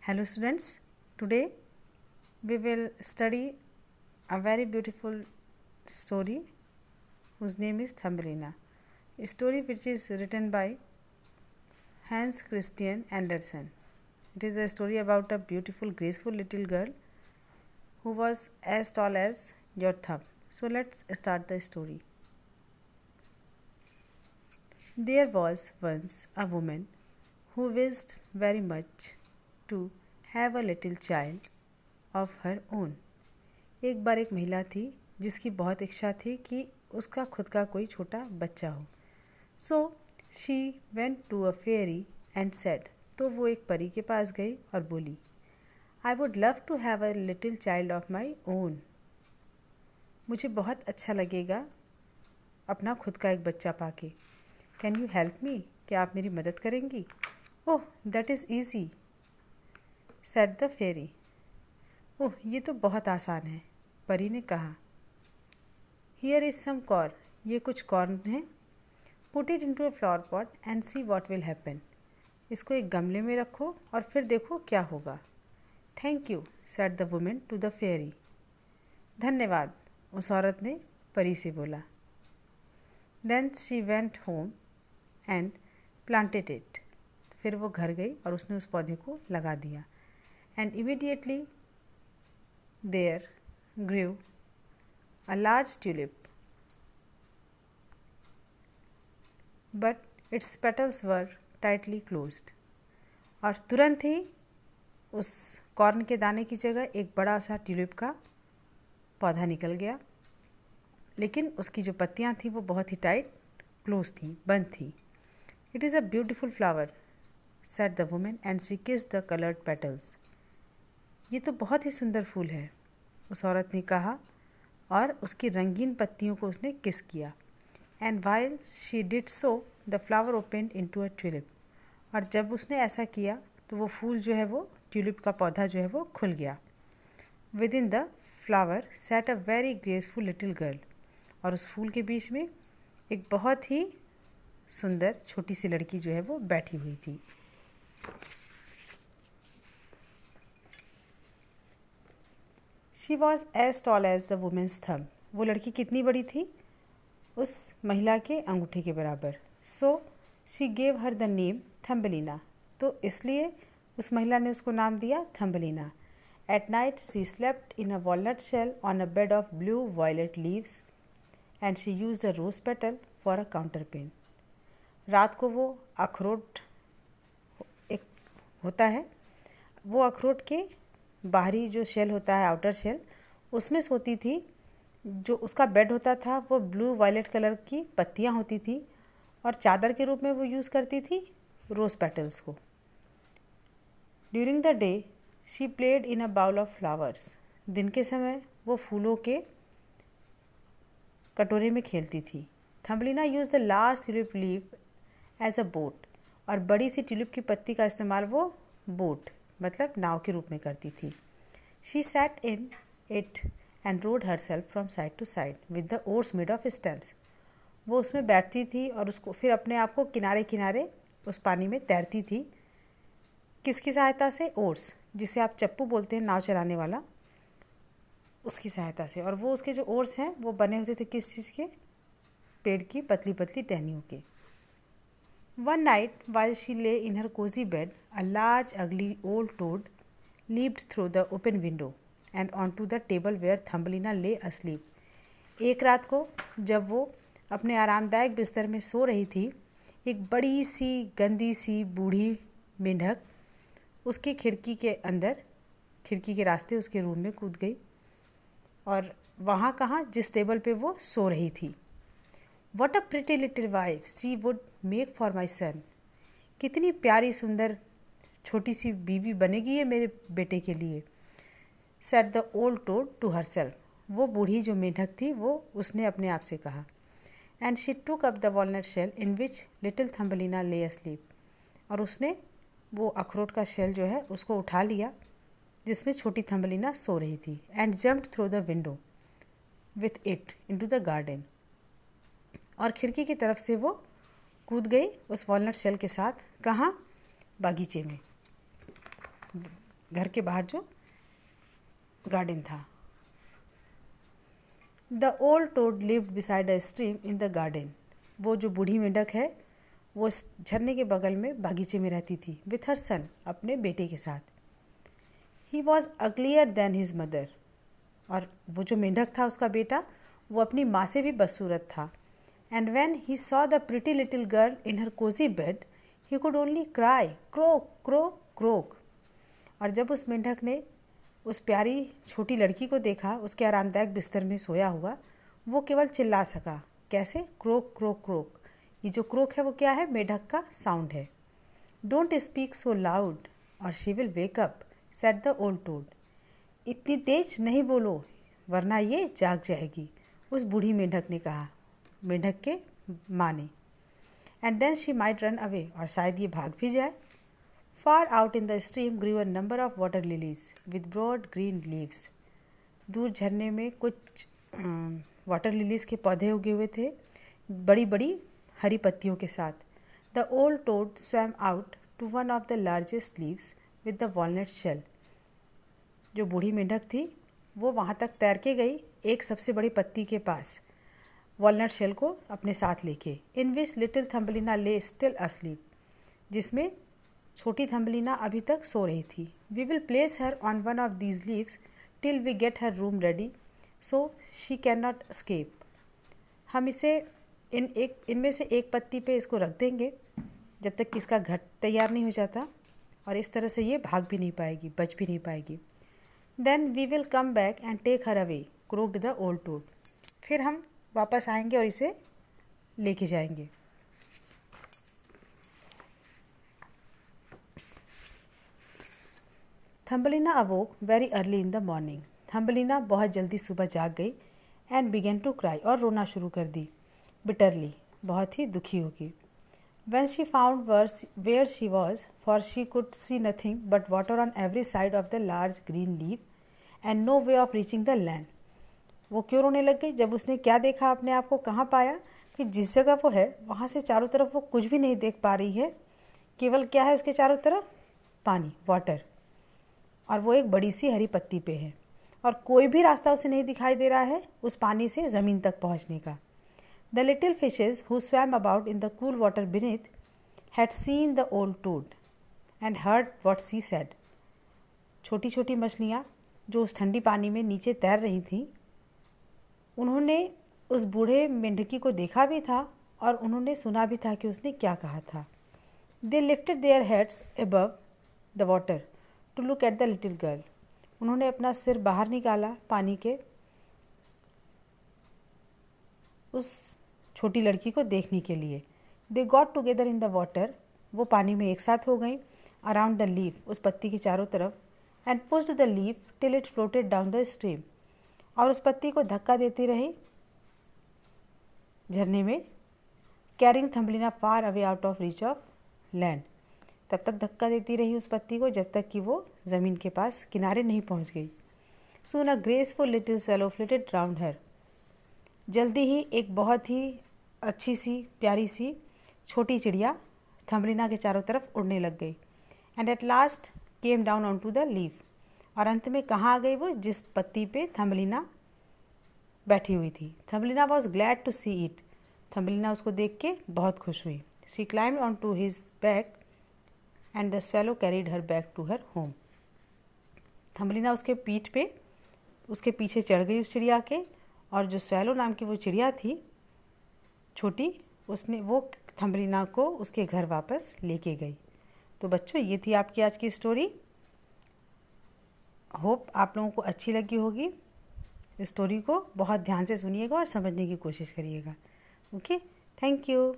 Hello students, today we will study a very beautiful story whose name is Thumbelina. A story which is written by Hans Christian Andersen. It is a story about a beautiful, graceful little girl who was as tall as your thumb. So let's start the story. There was once a woman who wished very much to have a little child of her own. एक बार एक महिला थी जिसकी बहुत इच्छा थी कि उसका खुद का कोई छोटा बच्चा हो. So she went to a fairy and said, तो वो एक परी के पास गई और बोली, I would love to have a little child of my own. मुझे बहुत अच्छा लगेगा अपना खुद का एक बच्चा पाके. Can you help me? क्या आप मेरी मदद करेंगी? Oh, that is easy, said the fairy. ओह, ये तो बहुत आसान है, परी ने कहा. Here is some corn. ये कुछ कॉर्न है. Put it into a flower pot and see what will happen. इसको एक गमले में रखो और फिर देखो क्या होगा. Thank you, said the woman to the fairy. धन्यवाद, उस औरत ने परी से बोला. Then she went home and planted it. फिर वो घर गई और उसने उस पौधे को लगा दिया. And immediately there grew a large tulip, but its petals were tightly closed. और तुरंत ही उस कॉर्न के दाने की जगह एक बड़ा सा ट्यूलिप का पौधा निकल गया, लेकिन उसकी जो पत्तियां थी वो बहुत ही टाइट क्लोज थी, बंद थी. It is a beautiful flower, said the woman and she kissed the colored petals. ये तो बहुत ही सुंदर फूल है, उस औरत ने कहा और उसकी रंगीन पत्तियों को उसने किस किया. And while she did so, the flower opened into a tulip. और जब उसने ऐसा किया तो वो फूल जो है वो ट्यूलिप का पौधा जो है वो खुल गया. Within the flower sat a very graceful little girl. और उस फूल के बीच में एक बहुत ही सुंदर छोटी सी लड़की जो है वो बैठी हुई थी. She was as tall as the woman's thumb. वो लड़की कितनी बड़ी थी? उस महिला के अंगूठे के बराबर. So she gave her the name Thumbelina. तो इसलिए उस महिला ने उसको नाम दिया Thumbelina. At night she slept in a walnut shell on a bed of blue violet leaves and she used a rose petal for a counterpane. रात को वो अखरोट एक होता है, वो अखरोट के बाहरी जो शेल होता है, आउटर शेल, उसमें सोती थी. जो उसका बेड होता था वो ब्लू वायलेट कलर की पत्तियां होती थी और चादर के रूप में वो यूज़ करती थी रोज़ पेटल्स को. During the day she played in a bowl of flowers. दिन के समय वो फूलों के कटोरे में खेलती थी. Thumbelina use the large tulip leaf as a boat. और बड़ी सी ट्यूलिप की पत्ती का इस्तेमाल वो बोट मतलब नाव के रूप में करती थी. She sat in it and rowed herself from side to side with the oars made of stems. वो उसमें बैठती थी और उसको फिर अपने आप को किनारे किनारे उस पानी में तैरती थी. किसकी सहायता से? ओर्स, जिसे आप चप्पू बोलते हैं, नाव चलाने वाला, उसकी सहायता से. और वो उसके जो ओर्स हैं वो बने होते थे किस चीज़ के? पेड़ की पतली पतली टहनियों के. One night, while she lay in her cozy bed, a large, ugly old toad leaped through the open window and onto the table where Thumbelina lay asleep. एक रात को जब वो अपने आरामदायक बिस्तर में सो रही थी, एक बड़ी सी गंदी सी बूढ़ी मेंढक उसकी खिड़की के रास्ते उसके रूम में कूद गई. और वहाँ कहाँ? जिस टेबल पे वो सो रही थी. What a pretty little wife she would make for my son. कितनी प्यारी सुंदर छोटी सी बीवी बनेगी ये मेरे बेटे के लिए. Said the old toad to herself. वो बूढ़ी जो मेंढक थी वो उसने अपने आप से कहा. And she took up the walnut shell in which little Thumbelina lay asleep. और उसने वो अखरोट का शेल जो है उसको उठा लिया जिसमें छोटी थम्बलिना सो रही थी. And jumped through the window with it into the garden. और खिड़की की तरफ से वो कूद गई उस वॉलनट शेल के साथ. कहाँ? बागीचे में. घर के बाहर जो गार्डन था। The old toad lived beside a stream in the garden. वो जो बूढ़ी मेंढक है वो इस झरने के बगल में बागीचे में रहती थी, विथ हर सन, अपने बेटे के साथ। He was uglier than his mother. और वो जो मेंढक था उसका बेटा, वो अपनी माँ से भी बदसूरत था। And when he saw the pretty little girl in her cosy bed he could only cry croak croak croak. और जब उस मेंढक ने उस प्यारी छोटी लड़की को देखा उसके आरामदायक बिस्तर में सोया हुआ, वो केवल चिल्ला सका। कैसे? Crook croak crook. ये जो क्रोक है वो क्या है? मेंढक का साउंड है। डोंट स्पीक सो लाउड और she will wake up, said the old toad. इतनी तेज नहीं बोलो वरना ये जाग जाएगी, उस बूढ़ी मेंढक ने कहा, मेंढक के माँ ने। And then she might run away, और शायद ये भाग भी जाए। Far out in the stream grew a number of water lilies with broad green leaves. दूर झरने में कुछ वाटर लिलीज के पौधे उगे हुए थे, बड़ी बड़ी हरी पत्तियों के साथ। The old toad swam out to one of the largest leaves with the walnut shell. जो बूढ़ी मेंढक थी वो वहाँ तक तैर के गई एक सबसे बड़ी पत्ती के पास, वॉलनट शेल को अपने साथ लेके। In which little Thumbelina lay still asleep, जिसमें छोटी थम्बलिना अभी तक सो रही थी। We will place her on one of these leaves till we get her room ready so she can not escape। हम इसे इनमें से एक पत्ती पे इसको रख देंगे जब तक कि इसका घर तैयार नहीं हो जाता, और इस तरह से ये भाग भी नहीं पाएगी, बच भी नहीं पाएगी। Then we will come back and take her away, croaked the old toad. फिर हम वापस आएंगे और इसे लेके जाएंगे। Thumbelina awoke very early in the morning. Thumbelina बहुत जल्दी सुबह जाग गई। एंड बिगेन टू क्राई, और रोना शुरू कर दी, बिटरली, बहुत ही दुखी होगी। When she found where she was, for she could see nothing but water on every side of the large green leaf and no way of reaching the land। वो क्यों रोने लग गई? जब उसने क्या देखा, अपने आप को कहाँ पाया कि जिस जगह वो है वहाँ से चारों तरफ वो कुछ भी नहीं देख पा रही है, केवल क्या है उसके चारों तरफ? पानी, वाटर, और वो एक बड़ी सी हरी पत्ती पे है, और कोई भी रास्ता उसे नहीं दिखाई दे रहा है उस पानी से ज़मीन तक पहुँचने का। The little fishes who swam about in the cool water beneath had seen the old toad and heard what she said। छोटी छोटी मछलियाँ जो उस ठंडी पानी में नीचे तैर रही थीं, उन्होंने उस बूढ़े मेंढकी को देखा भी था और उन्होंने सुना भी था कि उसने क्या कहा था। They lifted their heads above the water to look at the little girl। उन्होंने अपना सिर बाहर निकाला पानी के उस छोटी लड़की को देखने के लिए। They got together in the water, वो पानी में एक साथ हो गई। अराउंड द लीफ, उस पत्ती के चारों तरफ। And pushed the leaf till it floated down the stream, और उस पत्ती को धक्का देती रही झरने में। Carrying Thumbelina far away out of reach of land, तब तक धक्का देती रही उस पत्ती को जब तक कि वो ज़मीन के पास किनारे नहीं पहुंच गई। Soon a graceful little swallow flitted round her. जल्दी ही एक बहुत ही अच्छी सी प्यारी सी छोटी चिड़िया थम्बलिना के चारों तरफ उड़ने लग गई। And at last came down on to the leaf, और अंत में कहाँ आ गई वो? जिस पत्ती पे थम्बलिना बैठी हुई थी। Thumbelina was glad to see it, Thumbelina उसको देख के बहुत खुश हुई। She climbed on to his back and the swallow carried her back to her home. Thumbelina उसके पीठ पे उसके पीछे चढ़ गई उस चिड़िया के, और जो स्वेलो नाम की वो चिड़िया थी छोटी, उसने वो थम्बलिना को उसके घर वापस लेके गई। तो बच्चों, ये थी आपकी आज की स्टोरी। होप आप लोगों को अच्छी लगी होगी। स्टोरी को बहुत ध्यान से सुनिएगा और समझने की कोशिश करिएगा। Okay, thank you.